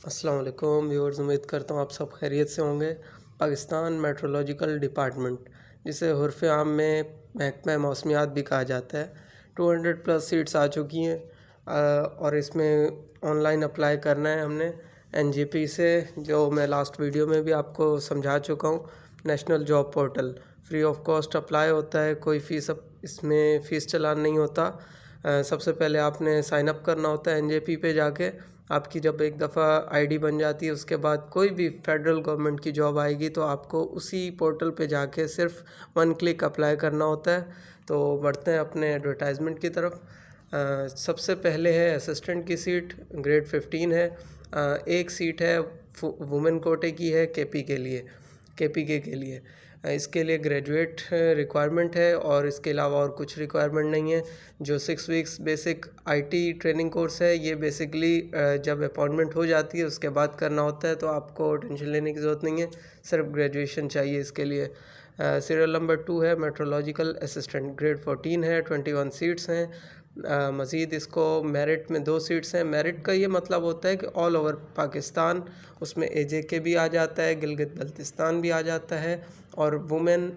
अस्सलाम वालेकुम व्यूअर्स, उम्मीद करता हूँ आप सब खैरियत से होंगे। पाकिस्तान मेट्रोलॉजिकल डिपार्टमेंट, जिसे उर्फ़ आम में महकमा मौसमियात भी कहा जाता है, 200 प्लस सीट्स आ चुकी हैं। और इसमें ऑनलाइन अप्लाई करना है हमने एनजीपी से, जो मैं लास्ट वीडियो में भी आपको समझा चुका हूँ। National job portal free of cost apply होता है, कोई फ़ीस इसमें फ़ीस चालान नहीं होता। सबसे पहले आपने साइन अप करना होता है एनजेपी पे जाके। आपकी जब एक दफ़ा आईडी बन जाती है, उसके बाद कोई भी फेडरल गवर्नमेंट की जॉब आएगी तो आपको उसी पोर्टल पे जाके सिर्फ 1 क्लिक अप्लाई करना होता है। तो बढ़ते हैं अपने एडवर्टाइजमेंट की तरफ। सबसे पहले है असिस्टेंट की सीट, ग्रेड 15 है। एक सीट है वुमेन कोटे की है, केपीके के लिए। इसके लिए ग्रेजुएट रिक्वायरमेंट है और इसके अलावा और कुछ रिक्वायरमेंट नहीं है। जो 6 weeks basic IT training course है, ये बेसिकली जब अपॉइंटमेंट हो जाती है उसके बाद करना होता है, तो आपको टेंशन लेने की ज़रूरत नहीं है, सिर्फ ग्रेजुएशन चाहिए इसके लिए। सीरियल नंबर 2 है मेट्रोलॉजिकल असिस्टेंट, ग्रेड 14 है, 21 सीट्स हैं। मज़ीद इसको मेरिट में 2 सीट्स हैं। मेरिट का ये मतलब होता है कि ऑल ओवर पाकिस्तान, उसमें एजेके भी आ जाता है, गिलगित बल्तिस्तान भी आ जाता है, और वुमेन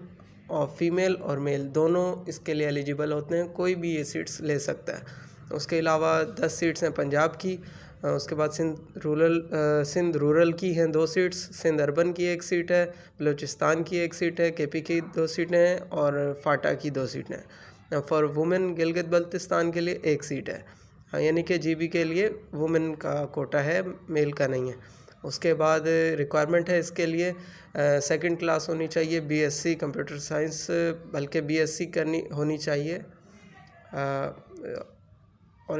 और फीमेल और मेल दोनों इसके लिए एलिजिबल होते हैं, कोई भी ये सीट्स ले सकता है। उसके अलावा 10 सीट्स हैं पंजाब की। उसके बाद सिंध रूरल की हैं 2 सीट्स, सिंध अर्बन की 1 सीट है, बलूचिस्तान की 1 सीट है, केपी की 2 सीटें हैं और फाटा की 2 सीटें हैं। फॉर वुमेन गिलगित बल्तिस्तान के लिए 1 सीट है। यानी कि जीबी के लिए वुमेन का कोटा है, मेल का नहीं है। उसके बाद रिक्वायरमेंट है इसके लिए सेकंड क्लास होनी चाहिए, बीएससी कंप्यूटर साइंस, बल्कि बीएससी करनी होनी चाहिए। और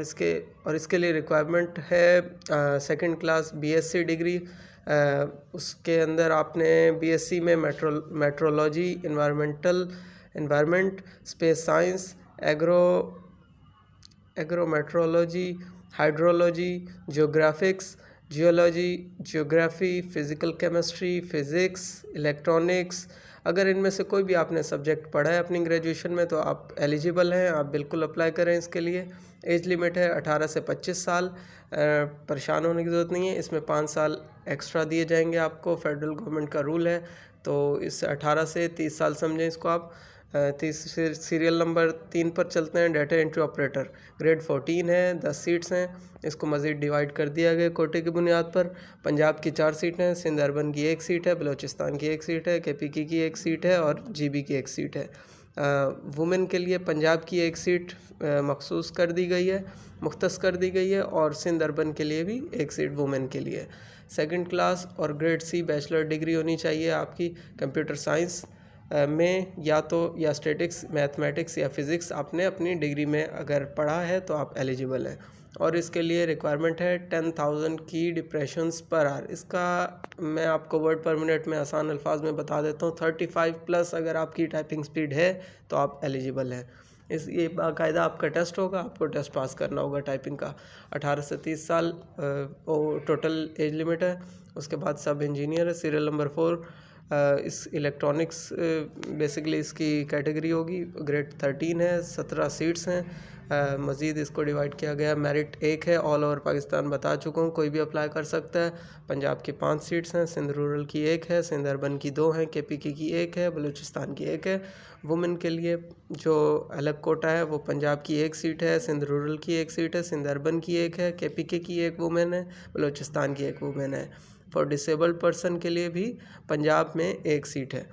इसके लिए रिक्वायरमेंट है सेकंड क्लास बीएससी डिग्री। उसके अंदर आपने बीएससी में metrology, environment, space science, agrometeorology, hydrology, geographics, geography, physical chemistry, physics, electronics, अगर इनमें से कोई भी आपने सब्जेक्ट पढ़ा है अपनी ग्रेजुएशन में तो आप एलिजिबल हैं, आप बिल्कुल अप्लाई करें इसके लिए। एज लिमिट है 18 से 25 साल। परेशान होने की ज़रूरत नहीं है, इसमें 5 साल एक्स्ट्रा दिए जाएंगे आपको, फेडरल गवर्नमेंट का रूल है। तो इस 18 से 30 साल समझें इसको आप। सीरियल नंबर 3 पर चलते हैं, डाटा एंट्री ऑपरेटर, ग्रेड 14 है, 10 सीट्स हैं। इसको मज़ीद डिवाइड कर दिया गया कोटे की बुनियाद पर। पंजाब की 4 सीटें हैं, सिंध अर्बन की 1 सीट है, बलूचिस्तान की 1 सीट है, केपीके की 1 सीट है और जीबी की 1 सीट है। वुमेन के लिए पंजाब की 1 सीट मखसूस कर दी गई है, मुख्तस कर दी गई है, और सिंध अर्बन के लिए भी 1 सीट वुमेन के लिए। सेकंड क्लास और ग्रेड सी बैचलर डिग्री होनी चाहिए आपकी कंप्यूटर साइंस में, या स्टैटिक्स, मैथमेटिक्स या फिज़िक्स आपने अपनी डिग्री में अगर पढ़ा है तो आप एलिजिबल हैं। और इसके लिए रिक्वायरमेंट है 10,000 की डिप्रेशंस पर आवर। इसका मैं आपको वर्ड पर मिनट में आसान अल्फाज में बता देता हूँ। 35 प्लस अगर आपकी टाइपिंग स्पीड है तो आप एलिजिबल हैं। ये बाकायदा आपका टेस्ट होगा, आपको टेस्ट पास करना होगा टाइपिंग का। 18 से 30 साल टोटल एज लिमिट है। उसके बाद सब इंजीनियर है, सीरियल नंबर 4। इस इलेक्ट्रॉनिक्स बेसिकली इसकी कैटेगरी होगी, ग्रेड 13 है, 17 सीट्स हैं। मज़ीद इसको डिवाइड किया गया, मेरिट 1 है, ऑल ओवर पाकिस्तान बता चुका हूँ, कोई भी अप्लाई कर सकता है। पंजाब की 5 सीट्स हैं, सिंध रूरल की 1 है, सिंध अर्बन की 2 हैं, केपीके की 1 है, बलूचिस्तान की 1 है। वुमेन के लिए जो अलग कोटा है वो पंजाब की 1 सीट है, सिंध रूरल की 1 सीट है, सिंध अर्बन की 1 है, केपीके की 1 वुमेन है, बलूचिस्तान की 1 वुमेन है। फॉर डिसेबल्ड पर्सन के लिए भी पंजाब में 1 सीट है।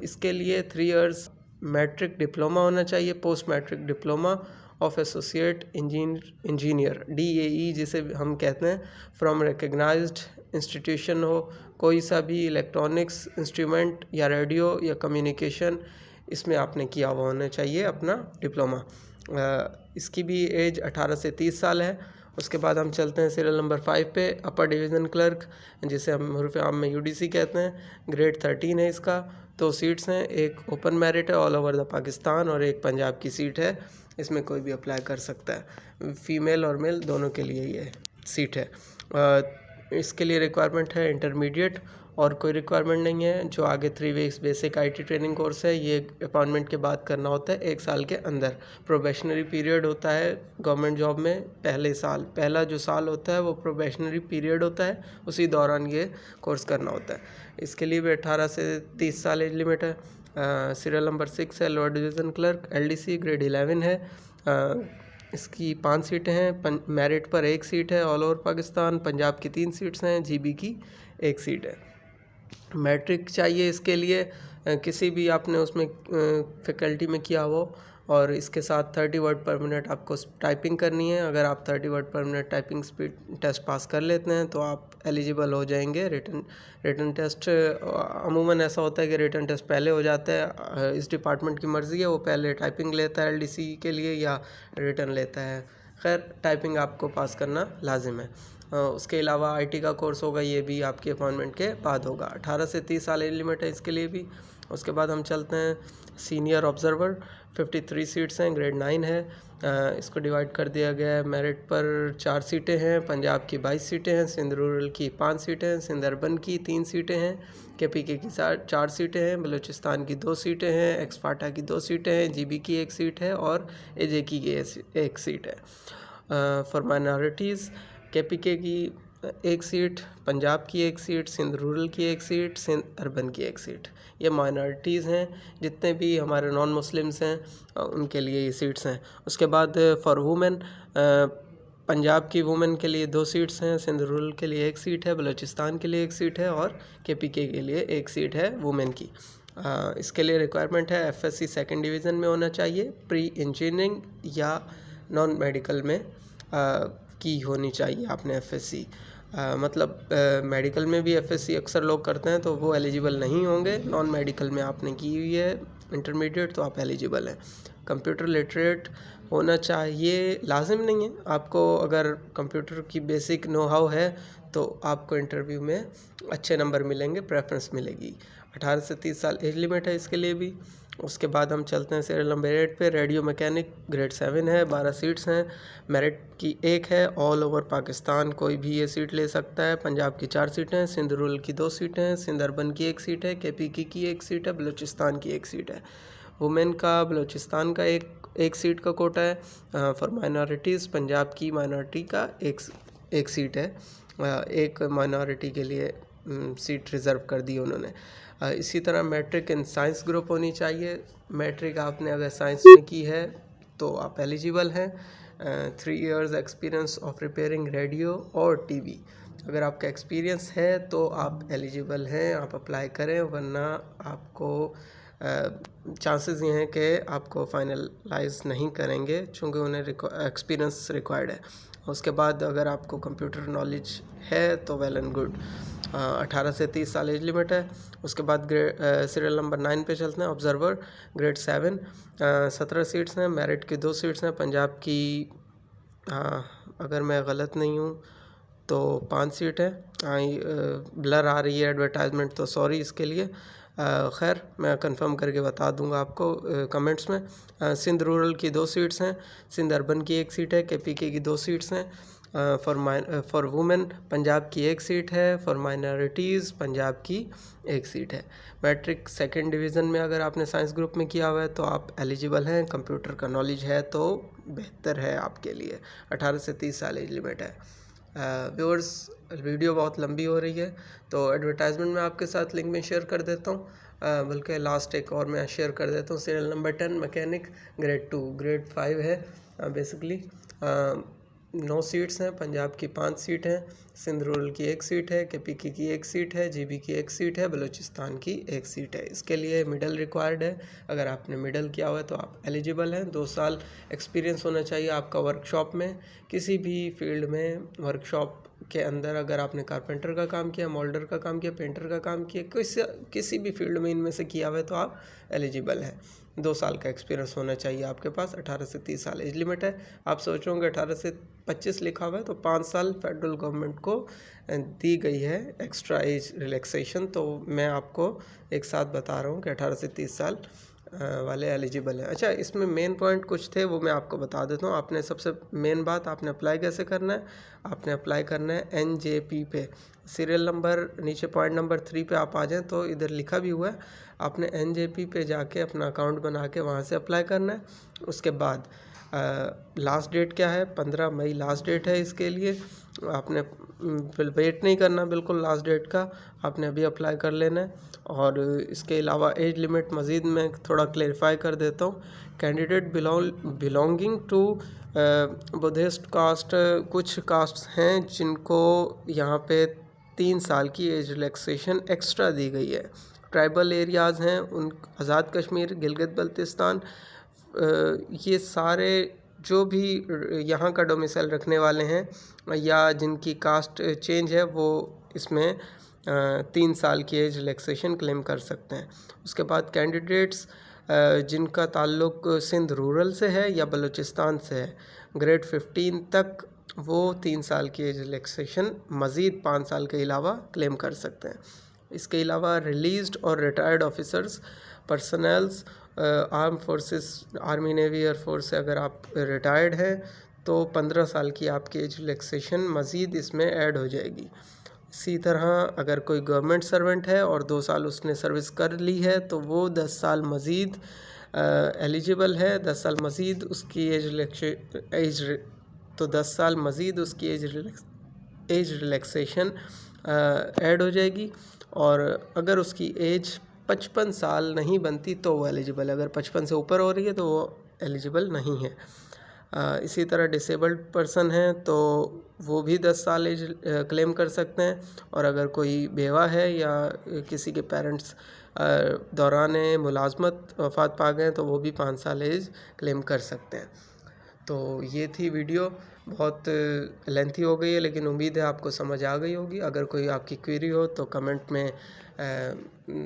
इसके लिए 3 इयर्स मैट्रिक डिप्लोमा होना चाहिए, post matric diploma of associate engineer, DAE जिसे हम कहते हैं, फ्रॉम रिकग्नाइज्ड इंस्टीट्यूशन हो, कोई सा भी इलेक्ट्रॉनिक्स इंस्ट्रूमेंट या रेडियो या कम्युनिकेशन, इसमें आपने किया हुआ होना चाहिए अपना डिप्लोमा। इसकी भी एज 18 से 30 साल है। उसके बाद हम चलते हैं सीरियल नंबर 5 पे, अपर डिवीज़न क्लर्क, जिसे हम हरूफ आम में UDC कहते हैं, ग्रेड 13 है इसका। 2 सीट्स हैं, एक ओपन मेरिट है ऑल ओवर द पाकिस्तान और एक पंजाब की सीट है, इसमें कोई भी अप्लाई कर सकता है, फीमेल और मेल दोनों के लिए ये सीट है। इसके लिए रिक्वायरमेंट है इंटरमीडिएट और कोई रिक्वायरमेंट नहीं है। जो आगे 3 weeks basic IT training course है ये अपॉइंटमेंट के बाद करना होता है 1 साल के अंदर। प्रोबेशनरी पीरियड होता है गवर्नमेंट जॉब में पहला जो साल होता है वो प्रोबेशनरी पीरियड होता है, उसी दौरान ये कोर्स करना होता है। इसके लिए भी 18 से 30 साल एज लिमिट है। सीरियल नंबर 6 है lower division clerk LDC grade 11 है। इसकी 5 सीटें हैं, मेरिट पर 1 सीट है ऑल ओवर पाकिस्तान। पंजाब की 3 सीट्स हैं, GB की 1 सीट है। मैट्रिक चाहिए इसके लिए, किसी भी आपने उसमें फैकल्टी में किया हो और इसके साथ 30 वर्ड पर मिनट आपको टाइपिंग करनी है। अगर आप 30 word per minute typing speed test pass कर लेते हैं तो आप एलिजिबल हो जाएंगे। रिटन टेस्ट अमूमन ऐसा होता है कि रिटन टेस्ट पहले हो जाता है, इस डिपार्टमेंट की मर्ज़ी है, वो पहले टाइपिंग लेता है LDC के लिए या रिटन लेता है। खैर टाइपिंग आपको पास करना लाजिम है। उसके अलावा IT का कोर्स होगा, ये भी आपकी अपॉइंटमेंट के बाद होगा। 18 से 30 साल एज लिमिट है इसके लिए भी। उसके बाद हम चलते हैं सीनियर ऑब्जर्वर, 53 सीट्स हैं, ग्रेड 9 है। इसको डिवाइड कर दिया गया है, मेरिट पर 4 सीटें हैं, पंजाब की 22 सीटें हैं, सिंध रूरल की 5 सीटें हैं, सिंध अर्बन की 3 सीटें हैं, KPK की 4 सीटें हैं, बलूचिस्तान की 2 सीटें हैं, एक्सपार्टा की 2 सीटें हैं, GB की 1 सीट है और AJK की 1 सीट है। फॉर माइनॉरिटीज़ KPK की 1 सीट, पंजाब की 1 सीट, सिंध रूरल की 1 सीट, सिंध अर्बन की 1 सीट। ये माइनॉरिटीज़ हैं, जितने भी हमारे नॉन मुस्लिम्स हैं उनके लिए ये सीट्स हैं। उसके बाद फॉर वुमेन, पंजाब की वुमेन के लिए 2 सीट्स हैं, सिंध रूरल के लिए 1 सीट है, बलूचिस्तान के लिए 1 सीट है और KPK के लिए 1 सीट है वुमेन की। इसके लिए रिक्वायरमेंट है FSC सेकंड डिवीज़न में होना चाहिए, प्री इंजीनियरिंग या नॉन मेडिकल में की होनी चाहिए आपने FSC। मतलब मेडिकल में भी FSC अक्सर लोग करते हैं तो वो एलिजिबल नहीं होंगे। नॉन मेडिकल में आपने की हुई है इंटरमीडिएट तो आप एलिजिबल हैं। कंप्यूटर लिटरेट होना चाहिए, लाजिम नहीं है। आपको अगर कंप्यूटर की बेसिक नो हाउ है तो आपको इंटरव्यू में अच्छे नंबर मिलेंगे, प्रेफरेंस मिलेगी। 18 से 30 साल एज लिमिट है इसके लिए भी। उसके बाद हम चलते हैं सीरियल नंबर 8 पे, रेडियो मैकेनिक ग्रेड 7 है, 12 सीट्स हैं, मेरिट की 1 है, ऑल ओवर पाकिस्तान कोई भी ये सीट ले सकता है। पंजाब की 4 सीटें हैं, सिंध रूरल की 2 सीटें हैं, सिंध अर्बन की 1 सीट है, KPK की 1 सीट है, बलूचिस्तान की 1 सीट है। वुमेन का बलूचिस्तान का एक सीट का कोटा है। फॉर माइनॉरिटीज़ पंजाब की माइनॉरिटी का एक सीट है। एक माइनॉरिटी के लिए सीट रिज़र्व कर दी उन्होंने। इसी तरह मैट्रिक इन साइंस ग्रुप होनी चाहिए। मैट्रिक आपने अगर साइंस में की है तो आप एलिजिबल हैं। 3 years experience of repairing radio और TV, अगर आपका एक्सपीरियंस है तो आप एलिजिबल हैं, आप अप्लाई करें, वरना आपको चांसेस ये हैं कि आपको फाइनलाइज नहीं करेंगे चूँकि उन्हें एक्सपीरियंस रिक्वायर्ड है। उसके बाद अगर आपको कंप्यूटर नॉलेज है तो वेल एंड गुड। 18 से 30 साल एज लिमिट है। उसके बाद सीरियल नंबर 9 पे चलते हैं, ऑब्जर्वर ग्रेड 7, 17 सीट्स हैं, मेरिट की 2 सीट्स हैं, पंजाब की अगर मैं गलत नहीं हूँ तो 5 सीट है। ब्लर आ रही है एडवर्टाइजमेंट तो सॉरी इसके लिए। खैर मैं कंफर्म करके बता दूंगा आपको कमेंट्स में। सिंध रूरल की 2 सीट्स हैं, सिंध अर्बन की 1 सीट है, KPK की 2 सीट्स हैं। फॉर वुमेन पंजाब की 1 सीट है, फॉर माइनॉरिटीज़ पंजाब की 1 सीट है। मैट्रिक सेकंड डिवीज़न में अगर आपने साइंस ग्रुप में किया हुआ है तो आप एलिजिबल हैं, कंप्यूटर का नॉलेज है तो बेहतर है आपके लिए। 18 से 30 साल एज लिमिट है। व्यूअर्स वीडियो बहुत लंबी हो रही है तो एडवर्टाइजमेंट में आपके साथ लिंक में शेयर कर देता हूँ, बल्कि लास्ट एक और मैं शेयर कर देता हूँ। Serial number 10 mechanic grade 2 grade 5 है। बेसिकली 9 सीट्स हैं, पंजाब की 5 सीट हैं, सिंध रूरल की 1 सीट है, KPK की 1 सीट है, GB की 1 सीट है, बलूचिस्तान की 1 सीट है। इसके लिए मिडल रिक्वायर्ड है, अगर आपने मिडल किया हुआ है तो आप एलिजिबल हैं। 2 साल एक्सपीरियंस होना चाहिए आपका वर्कशॉप में, किसी भी फील्ड में। वर्कशॉप के अंदर अगर आपने कारपेंटर का काम किया, मोल्डर का काम किया, पेंटर का काम किया, किसी भी फील्ड में इनमें से किया हुआ है तो आप एलिजिबल हैं। 2 साल का एक्सपीरियंस होना चाहिए आपके पास। 18 से 30 साल एज लिमिट है। आप सोचोगे 18 से 25 लिखा हुआ है तो 5 साल फेडरल गवर्नमेंट को दी गई है एक्स्ट्रा एज रिलैक्सेशन, तो मैं आपको एक साथ बता रहा हूँ कि 18 से 30 साल वाले एलिजिबल हैं। अच्छा, इसमें मेन पॉइंट कुछ थे वो मैं आपको बता देता हूँ। आपने सबसे मेन बात, आपने अप्लाई कैसे करना है, आपने अप्लाई करना है NJP पे। सीरियल नंबर नीचे पॉइंट नंबर 3 पे आप आ जाएँ तो इधर लिखा भी हुआ है, आपने NJP पे जाके अपना अकाउंट बना के वहाँ से अप्लाई करना है। उसके बाद लास्ट डेट क्या है, 15 मई लास्ट डेट है इसके लिए। आपने फिर वेट नहीं करना बिल्कुल लास्ट डेट का, आपने अभी अप्लाई कर लेना है। और इसके अलावा एज लिमिट मज़ीद मैं थोड़ा क्लेरिफाई कर देता हूँ। Candidate belonging to Buddhist caste, कुछ कास्ट हैं जिनको यहाँ पे 3 साल की एज रिलैक्सेशन एक्स्ट्रा दी गई है। ट्राइबल एरियाज़ हैं उन, आज़ाद कश्मीर, गिलगित बल्तिस्तान, ये सारे जो भी यहाँ का डोमिसाइल रखने वाले हैं या जिनकी कास्ट चेंज है वो इसमें 3 साल की एज रिलैक्सेशन क्लेम कर सकते हैं। उसके बाद कैंडिडेट्स जिनका ताल्लुक सिंध रूरल से है या बलूचिस्तान से है, ग्रेड 15 तक, वो 3 साल की एज रिलैक्सेशन मज़ीद 5 साल के अलावा क्लेम कर सकते हैं। इसके अलावा रिलीज्ड और retired officers, personnels, arm forces, army, navy, air force से अगर आप रिटायर्ड हैं तो 15 साल की आपकी एज रिलैक्सेशन मज़ीद इसमें ऐड हो जाएगी। इसी तरह अगर कोई गवर्नमेंट सर्वेंट है और 2 साल उसने सर्विस कर ली है तो वो 10 साल मज़ीद एलिजिबल है, 10 साल मज़ीद उसकी तो 10 साल मज़ीद उसकी एज रिलैक्सेशन ऐड हो जाएगी। और अगर उसकी एज 55 साल नहीं बनती तो वो एलिजिबल है, अगर 55 से ऊपर हो रही है तो वो एलिजिबल नहीं है। इसी तरह डिसेबल्ड पर्सन हैं तो वो भी 10 साल एज क्लेम कर सकते हैं। और अगर कोई बेवा है या किसी के पेरेंट्स दौरान मुलाजमत वफ़ात पा गए तो वो भी 5 साल एज क्लेम कर सकते हैं। तो ये थी वीडियो, बहुत लेंथी हो गई है लेकिन उम्मीद है आपको समझ आ गई होगी। अगर कोई आपकी क्वेरी हो तो कमेंट में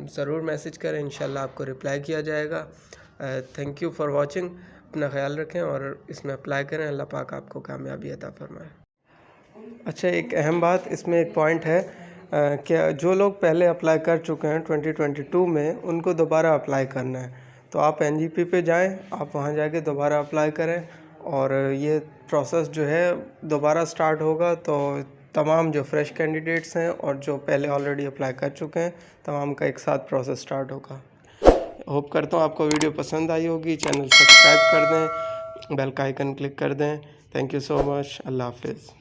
ज़रूर मैसेज करें, इंशाल्लाह आपको रिप्लाई किया जाएगा। Thank you for watching. अपना ख्याल रखें और इसमें अप्लाई करें। अल्लाह पाक आपको कामयाबी अता फरमाए। अच्छा, एक अहम बात इसमें एक पॉइंट है, क्या जो लोग पहले अप्लाई कर चुके हैं 2022 में, उनको दोबारा अप्लाई करना है। तो आप NGP पे जाएं, आप वहां जाके दोबारा अप्लाई करें और ये प्रोसेस जो है दोबारा स्टार्ट होगा। तो तमाम जो फ्रेश कैंडिडेट्स हैं और जो पहले ऑलरेडी अप्लाई कर चुके हैं, तमाम का एक साथ प्रोसेस स्टार्ट होगा। होप करता हूँ आपको वीडियो पसंद आई होगी। चैनल सब्सक्राइब कर दें, बेल का आइकन क्लिक कर दें। Thank you so much. अल्लाह हाफिज़।